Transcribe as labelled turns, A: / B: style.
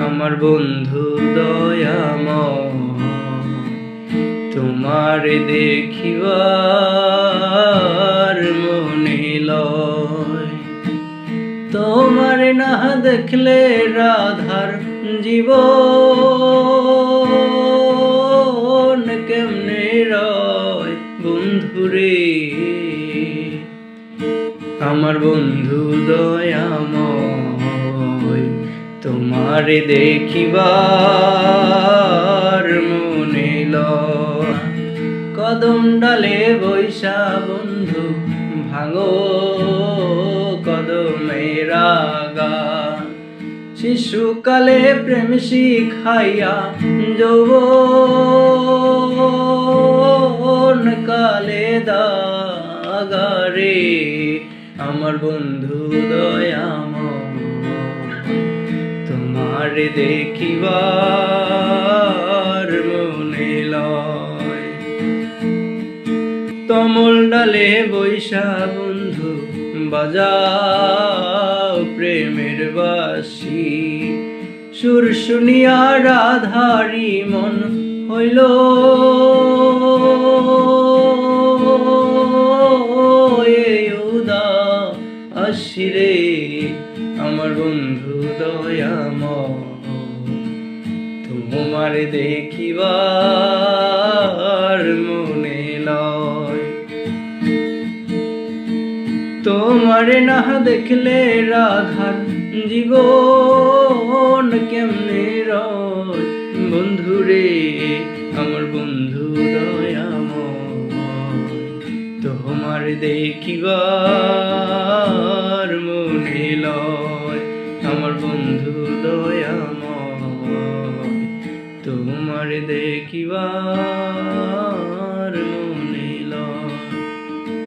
A: আমার বন্ধু দয়াময়, তোমার দেখিবার মনে লয়। তোমার না দেখলে রাধার জীবন কেমনে রয় বন্ধুরে। আমার বন্ধু দয়াময়, তোমার দেখিবার মনে লয়। কদম ডালে বৈশা বন্ধু ভাঙো কদমের গান। শিশুকালে প্রেম শিখাইয়া যৌবন কালে দাগারে। আমার বন্ধু দয়াময়, তোমার দেখিবার মনে লয়। তমল ডালে বৈশা বন্ধু বাজাও প্রেমের বাঁশি। সুর শুনিয়া রাধারি মন হইল উদাসী রে। আমার বন্ধু দয়াময়, তোমার দেখিবার মনে লয়। তোমার না দেখলে রাধার জীবন কেমনে রয় বন্ধুরে। আমার বন্ধু দয়াময়, তোমার দেখিবার মনে লয়। আমার বন্ধু দয়াময়, তোমার দেখিবার